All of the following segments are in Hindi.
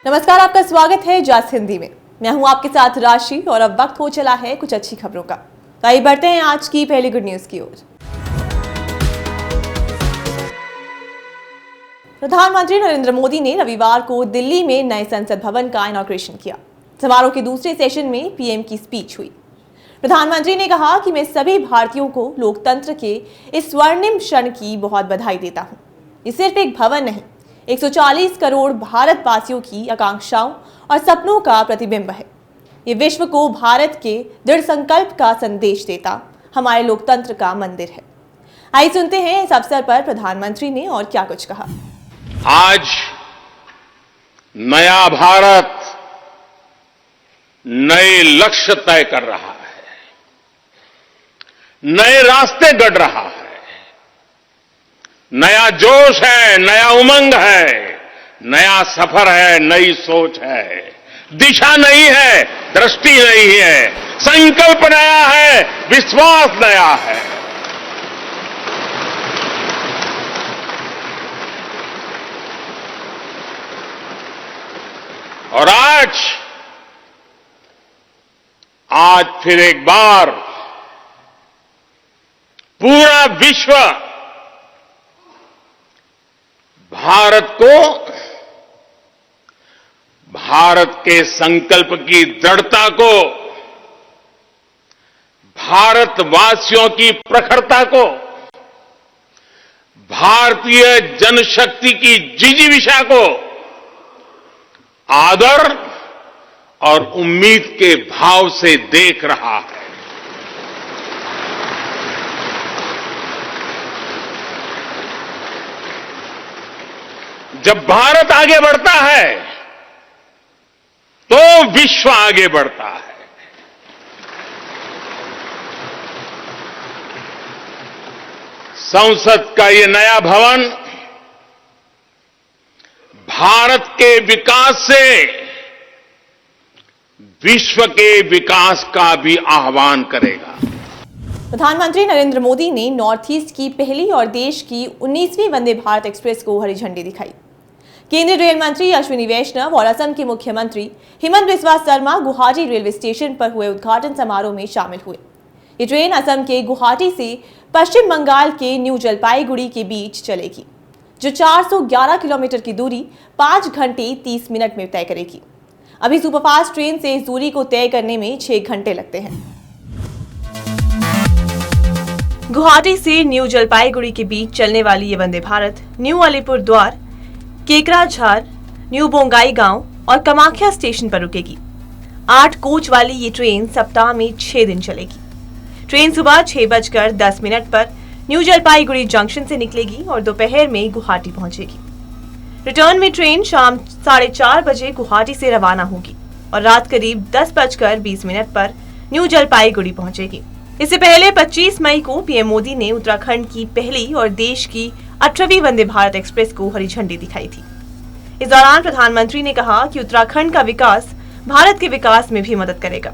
नमस्कार, आपका स्वागत है जस हिंदी में। मैं हूं आपके साथ राशि और अब वक्त हो चला है कुछ अच्छी खबरों का। तो आइए बढ़ते हैं आज की पहली गुड न्यूज की ओर। प्रधानमंत्री नरेंद्र मोदी ने रविवार को दिल्ली में नए संसद भवन का इनॉग्रेशन किया। समारोह के दूसरे सेशन में पीएम की स्पीच हुई। प्रधानमंत्री ने कहा कि मैं सभी भारतीयों को लोकतंत्र के इस स्वर्णिम क्षण की बहुत बधाई देता हूं। ये सिर्फ एक भवन नहीं, 140 करोड़ भारतवासियों की आकांक्षाओं और सपनों का प्रतिबिंब है। ये विश्व को भारत के दृढ़ संकल्प का संदेश देता हमारे लोकतंत्र का मंदिर है। आइए सुनते हैं इस अवसर पर प्रधानमंत्री ने और क्या कुछ कहा। आज नया भारत नए लक्ष्य तय कर रहा है, नए रास्ते गढ़ रहा है, नया जोश है, नया उमंग है, नया सफर है, नई सोच है, दिशा नई है, दृष्टि नई है, संकल्प नया है, विश्वास नया है। और आज फिर एक बार पूरा विश्व भारत को, भारत के संकल्प की दृढ़ता को, भारतवासियों की प्रखरता को, भारतीय जनशक्ति की जिजीविषा को आदर और उम्मीद के भाव से देख रहा है। जब भारत आगे बढ़ता है तो विश्व आगे बढ़ता है। संसद का ये नया भवन भारत के विकास से विश्व के विकास का भी आह्वान करेगा। प्रधानमंत्री नरेंद्र मोदी ने नॉर्थ ईस्ट की पहली और देश की 19वीं वंदे भारत एक्सप्रेस को हरी झंडी दिखाई। केंद्रीय रेल मंत्री अश्विनी वैष्णव और असम के मुख्यमंत्री हिमंत बिस्वा शर्मा गुवाहाटी रेलवे स्टेशन पर हुए उद्घाटन समारोह में शामिल हुए। ये ट्रेन असम के गुवाहाटी से पश्चिम बंगाल के न्यू जलपाईगुड़ी के बीच चलेगी, जो 411 किलोमीटर की दूरी 5 घंटे 30 मिनट में तय करेगी। अभी सुपरफास्ट ट्रेन से इस दूरी को तय करने में 6 घंटे लगते हैं। गुवाहाटी से न्यू जलपाईगुड़ी के बीच चलने वाली ये वंदे भारत न्यू अलीपुरद्वार, केकराझार, न्यू बोंगाईगांव और कामाख्या स्टेशन पर रुकेगी। 8 कोच वाली ये ट्रेन सप्ताह में 6 दिन चलेगी। ट्रेन सुबह 6:10 पर न्यू जलपाईगुड़ी जंक्शन से निकलेगी और दोपहर में गुवाहाटी पहुंचेगी। रिटर्न में ट्रेन शाम 4:30 बजे गुवाहाटी से रवाना होगी और रात करीब 10:20 पर न्यू जलपाईगुड़ी पहुंचेगी। इससे पहले 25 मई को पीएम मोदी ने उत्तराखंड की पहली और देश की 18वीं वंदे भारत एक्सप्रेस को हरी झंडी दिखाई थी। इस दौरान प्रधानमंत्री ने कहा कि उत्तराखंड का विकास भारत के विकास में भी मदद करेगा।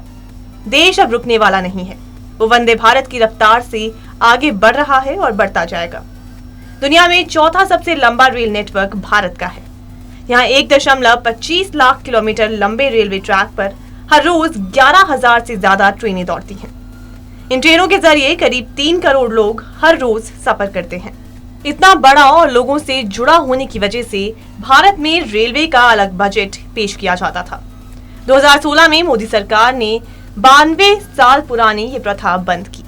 देश अब रुकने वाला नहीं है, वो वंदे भारत की रफ्तार से आगे बढ़ रहा है और बढ़ता जाएगा। दुनिया में चौथा सबसे लंबा रेल नेटवर्क भारत का है। यहाँ 1.25 लाख किलोमीटर लंबे रेलवे ट्रैक पर हर रोज 11,000 से ज्यादा ट्रेनें दौड़ती हैं। इन ट्रेनों के जरिए करीब 3 करोड़ लोग हर रोज सफर करते हैं। इतना बड़ा और लोगों से जुड़ा होने की वजह से भारत में रेलवे का अलग बजट पेश किया जाता था। 2016 में मोदी सरकार ने 92 साल पुरानी ये प्रथा बंद की।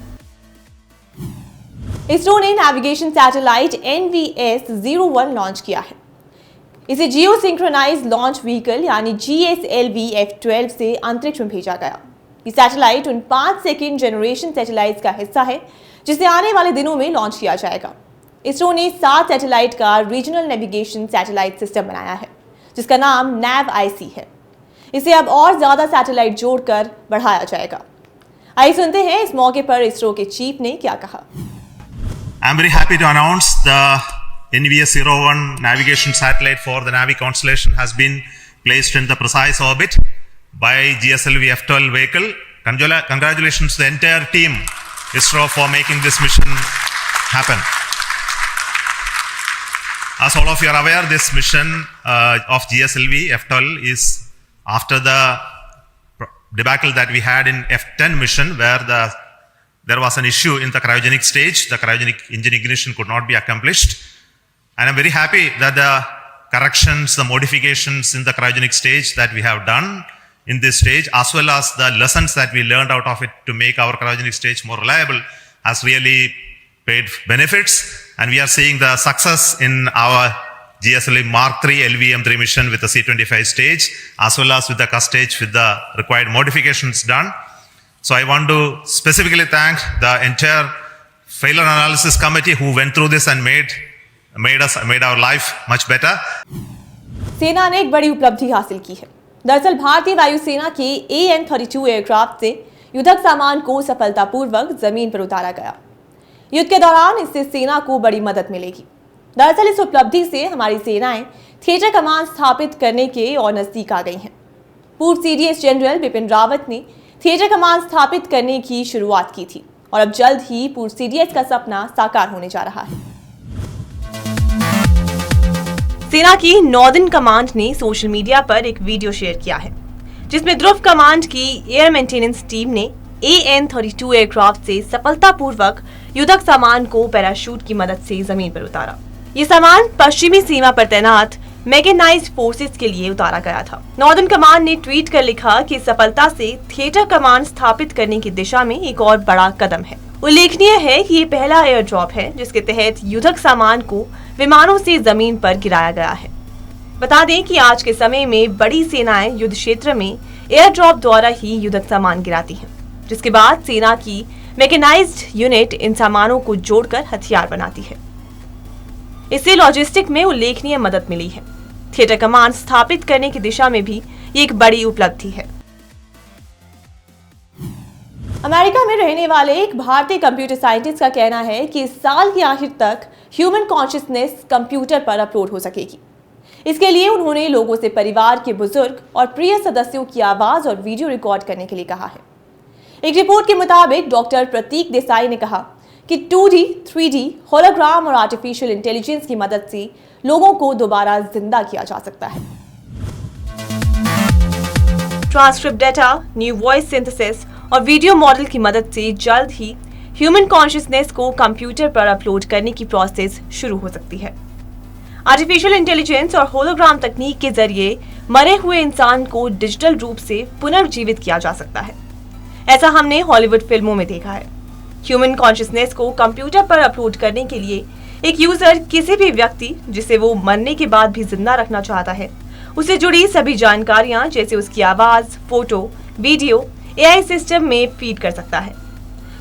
इसरो ने नेविगेशन सैटेलाइट NVS-01 लॉन्च किया है। इसे जियो सिंक्रोनाइज लॉन्च व्हीकल यानी GSLV F-12 से अंतरिक्ष में भेजा गया। ये सैटेलाइट उन 5 सेकेंड जनरेशन सैटेलाइट का हिस्सा है जिसे आने वाले दिनों में लॉन्च किया जाएगा। इसरो ने 7 सैटेलाइट का रीजनल नेविगेशन सैटेलाइट सिस्टम बनाया है जिसका नाम NAV-IC है। इसे अब और ज्यादा सैटेलाइट जोड़कर बढ़ाया जाएगा। आइए सुनते हैं इस मौके पर इसरो के चीफ ने क्या कहा। I am very happy to announce the NVS-01 navigation satellite for the Navi constellation has been placed in the precise orbit by GSLV F-12 vehicle. Congratulations to the entire team ISRO for making this mission happen. As all of you are aware, this mission of GSLV F12 is after the debacle that we had in F10 mission, where there was an issue in the cryogenic stage. The cryogenic engine ignition could not be accomplished. And I'm very happy that the corrections, the modifications in the cryogenic stage that we have done in this stage, as well as the lessons that we learned out of it to make our cryogenic stage more reliable, has really paid benefits. And we are seeing the success in our GSLV Mark III LVM-3 mission with the C25 stage, as well as with the CUS stage with the required modifications done. So I want to specifically thank the entire failure analysis committee who went through this and made our life much better. सेना ने एक बड़ी उपलब्धि हासिल की है। दरअसल भारतीय वायुसेना के AN-32 एयरक्राफ्ट से युद्धक सामान को सफलतापूर्वक जमीन पर उतारा गया। युद्ध के दौरान इससे सेना को बड़ी मदद मिलेगी। दरअसल इस उपलब्धि से हमारी सेनाएं थिएटर कमान स्थापित करने के और नजदीक आ गई हैं। पूर्व CDS जनरल बिपिन रावत ने थिएटर कमान स्थापित करने की शुरुआत की थी और अब जल्द ही पूर्व CDS का सपना साकार होने जा रहा है। सेना की नॉर्दर्न कमांड ने सोशल मीडिया पर एक वीडियो शेयर किया है, जिसमें ध्रुव कमांड की एयर मेंटेनेंस टीम ने AN-32 एयरक्राफ्ट से सफलतापूर्वक युद्धक सामान को पैराशूट की मदद से जमीन पर उतारा। ये सामान पश्चिमी सीमा पर तैनात मैकेनाइज्ड फोर्सेस के लिए उतारा गया था। नॉर्दर्न कमांड ने ट्वीट कर लिखा कि सफलता से थिएटर कमांड स्थापित करने की दिशा में एक और बड़ा कदम है। उल्लेखनीय है कि ये पहला एयर ड्रॉप है जिसके तहत युद्धक सामान को विमानों से जमीन पर गिराया गया है। बता दें कि आज के समय में बड़ी सेनाएं युद्ध क्षेत्र में एयर ड्रॉप द्वारा ही युद्धक सामान गिराती हैं, जिसके बाद सेना की मैकेनाइज्ड यूनिट इन सामानों को जोड़कर हथियार बनाती है। इससे लॉजिस्टिक में उल्लेखनीय मदद मिली है। थिएटर कमांड स्थापित करने की दिशा में भी ये एक बड़ी उपलब्धि है। अमेरिका में रहने वाले एक भारतीय कंप्यूटर साइंटिस्ट का कहना है कि इस साल के आखिर तक ह्यूमन कॉन्शियसनेस कंप्यूटर पर अपलोड हो सकेगी। इसके लिए उन्होंने लोगों से परिवार के बुजुर्ग और प्रिय सदस्यों की आवाज और वीडियो रिकॉर्ड करने के लिए कहा है। एक रिपोर्ट के मुताबिक डॉक्टर प्रतीक देसाई ने कहा कि 2D, 3D, होलोग्राम और आर्टिफिशियल इंटेलिजेंस की मदद से लोगों को दोबारा जिंदा किया जा सकता है। Transcript data, new voice synthesis और वीडियो मॉडल की मदद से जल्द ही ह्यूमन कॉन्शियसनेस को कंप्यूटर पर अपलोड करने की प्रोसेस शुरू हो सकती है। आर्टिफिशियल इंटेलिजेंस और होलोग्राम तकनीक के जरिए मरे हुए इंसान को डिजिटल रूप से पुनर्जीवित किया जा सकता है। ऐसा हमने हॉलीवुड फिल्मों में देखा है। ह्यूमन कॉन्शियसनेस को कंप्यूटर पर अपलोड करने के लिए एक यूजर किसी भी व्यक्ति जिसे वो मरने के बाद भी जिंदा रखना चाहता है, उससे जुड़ी सभी जानकारियां जैसे उसकी आवाज, फोटो, वीडियो AI सिस्टम में फीड कर सकता है,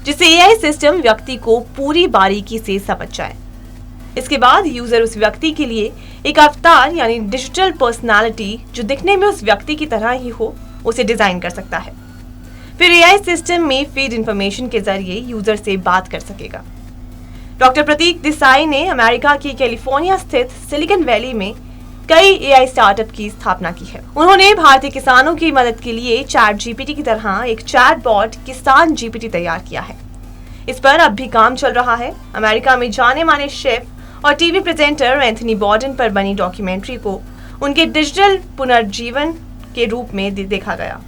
जिससे AI सिस्टम व्यक्ति को पूरी बारीकी से समझ जाए। इसके बाद यूजर उस व्यक्ति के लिए एक अवतार यानी डिजिटल पर्सनालिटी जो दिखने में उस व्यक्ति की तरह ही हो, उसे डिजाइन कर सकता है। फिर AI सिस्टम में फीड इंफॉर्मेशन के जरिए यूजर से बात कर सकेगा। डॉक्टर प्रतीक देसाई ने अमेरिका के कैलिफोर्निया स्थित सिलिकॉन वैली में कई AI स्टार्टअप की स्थापना की है। उन्होंने भारतीय किसानों की मदद के लिए ChatGPT की तरह एक चैटबॉट किसान GPT तैयार किया है। इस पर अब भी काम चल रहा है। अमेरिका में जाने माने शेफ और टीवी प्रेजेंटर एंथनी बॉर्डन पर बनी डॉक्यूमेंट्री को उनके डिजिटल पुनर्जीवन के रूप में देखा गया।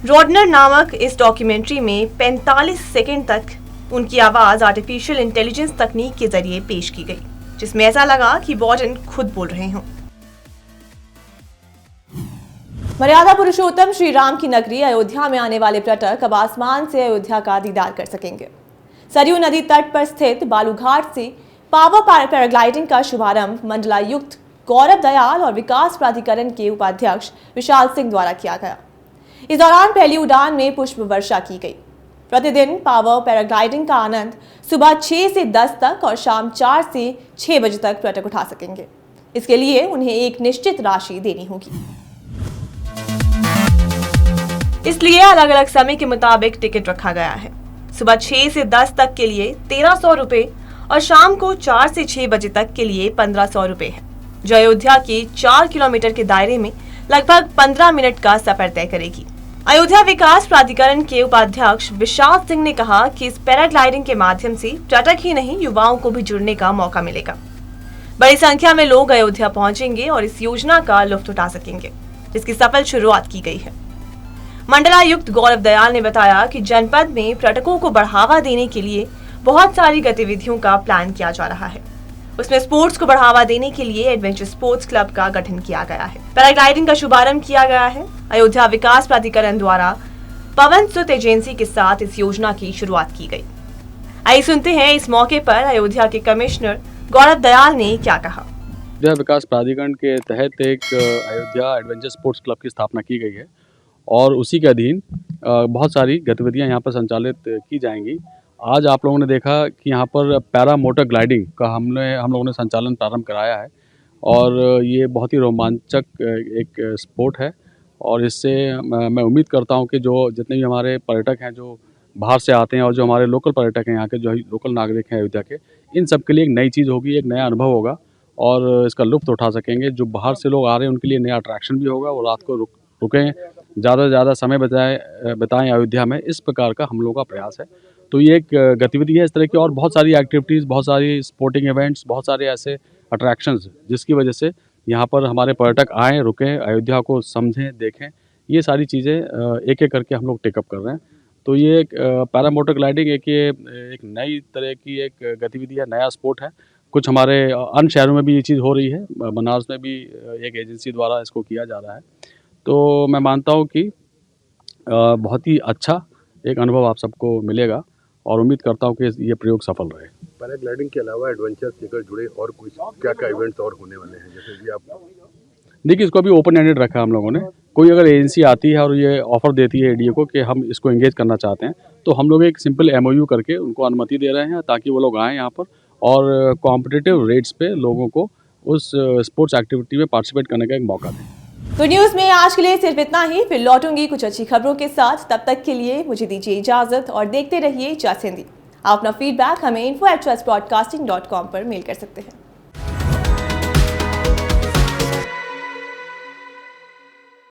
रॉडनर नामक इस डॉक्यूमेंट्री में 45 सेकंड तक उनकी आवाज आर्टिफिशियल इंटेलिजेंस तकनीक के जरिए पेश की गई, जिसमें ऐसा लगा कि बॉर्डन खुद बोल रहे हों। मर्यादा पुरुषोत्तम श्री राम की नगरी अयोध्या में आने वाले पर्यटक अब आसमान से अयोध्या का दीदार कर सकेंगे। सरयू नदी तट पर स्थित बालूघाट से पावर पैराग्लाइडिंग का शुभारंभ मंडलायुक्त गौरव दयाल और विकास प्राधिकरण के उपाध्यक्ष विशाल सिंह द्वारा किया गया। इस दौरान पहली उड़ान में पुष्प वर्षा की गई। प्रतिदिन पावर पैराग्लाइडिंग का आनंद सुबह 6 से 10 तक और शाम 4 से 6 बजे तक पर्यटक उठा सकेंगे। इसके लिए उन्हें एक निश्चित राशि देनी होगी। इसलिए अलग अलग समय के मुताबिक टिकट रखा गया है। सुबह 6 से 10 तक के लिए 1300 रुपए और शाम को 4 से 6 बजे तक के लिए 1500 रुपए है, जो अयोध्या के 4 किलोमीटर के दायरे में लगभग 15 मिनट का सफर तय करेगी। अयोध्या विकास प्राधिकरण के उपाध्यक्ष विशाल सिंह ने कहा कि इस पैराग्लाइडिंग के माध्यम से पर्यटक ही नहीं युवाओं को भी जुड़ने का मौका मिलेगा। बड़ी संख्या में लोग अयोध्या पहुंचेंगे और इस योजना का लुत्फ उठा सकेंगे, जिसकी सफल शुरुआत की गई है। मंडलायुक्त गौरव दयाल ने बताया कि जनपद में पर्यटकों को बढ़ावा देने के लिए बहुत सारी गतिविधियों का प्लान किया जा रहा है। उसमें स्पोर्ट्स को बढ़ावा देने के लिए एडवेंचर स्पोर्ट्स क्लब का गठन किया गया है। पैराग्लाइडिंग का शुभारंभ किया गया है। अयोध्या विकास प्राधिकरण द्वारा पवन सुत एजेंसी के साथ इस योजना की शुरुआत की गई। आइए सुनते हैं इस मौके पर अयोध्या के कमिश्नर गौरव दयाल ने क्या कहा। अयोध्या विकास प्राधिकरण के तहत एक अयोध्या एडवेंचर स्पोर्ट्स क्लब की स्थापना की गई है और उसी के अधीन बहुत सारी गतिविधियां यहाँ पर संचालित की जाएंगी। आज आप लोगों ने देखा कि यहाँ पर पैरा मोटर ग्लाइडिंग का हम लोगों ने संचालन प्रारंभ कराया है और ये बहुत ही रोमांचक एक स्पोर्ट है और इससे मैं उम्मीद करता हूँ कि जो जितने भी हमारे पर्यटक हैं जो बाहर से आते हैं और जो हमारे लोकल पर्यटक हैं, यहाँ के जो लोकल नागरिक हैं अयोध्या के, इन सब के लिए एक नई चीज़ होगी, एक नया अनुभव होगा और इसका लुत्फ़ उठा सकेंगे। जो बाहर से लोग आ रहे हैं उनके लिए नया अट्रैक्शन भी होगा, वो रात को रुकें, ज़्यादा से ज़्यादा समय बिताएं अयोध्या में, इस प्रकार का हम लोगों का प्रयास है। तो ये एक गतिविधि है। इस तरह की और बहुत सारी एक्टिविटीज़, बहुत सारी स्पोर्टिंग इवेंट्स, बहुत सारे ऐसे अट्रैक्शंस जिसकी वजह से यहाँ पर हमारे पर्यटक आएँ, रुकें, अयोध्या को समझें, देखें, ये सारी चीज़ें एक एक करके हम लोग टेकअप कर रहे हैं। तो ये एक पैरा मोटर ग्लाइडिंग एक नई तरह की एक गतिविधि है, नया स्पोर्ट है। कुछ हमारे अन्य शहरों में भी ये चीज़ हो रही है, बनारस में भी एक एजेंसी द्वारा इसको किया जा रहा है। तो मैं मानता हूँ कि बहुत ही अच्छा एक अनुभव आप सबको मिलेगा और उम्मीद करता हूँ कि ये प्रयोग सफल रहे। पैराग्लाइडिंग के अलावा एडवेंचर से जुड़े और कुछ क्या इवेंट्स और होने वाले हैं, जैसे कि आप देखिए, इसको अभी ओपन एंडेड रखा है हम लोगों ने। कोई अगर एजेंसी आती है और ये ऑफर देती है एडीए को कि हम इसको एंगेज करना चाहते हैं, तो हम लोग एक सिंपल एमओयू करके उनको अनुमति दे रहे हैं ताकि वो लोग आएँ यहाँ पर और कॉम्पिटिटिव रेट्स पे लोगों को उस स्पोर्ट्स एक्टिविटी में पार्टिसिपेट करने का एक मौका दें। तो न्यूज में आज के लिए सिर्फ इतना ही, फिर लौटूंगी कुछ अच्छी खबरों के साथ। तब तक के लिए मुझे दीजिए इजाजत और देखते रहिए जस हिंदी। आप अपना फीडबैक हमें info@chessbroadcasting.com पर मेल कर सकते हैं।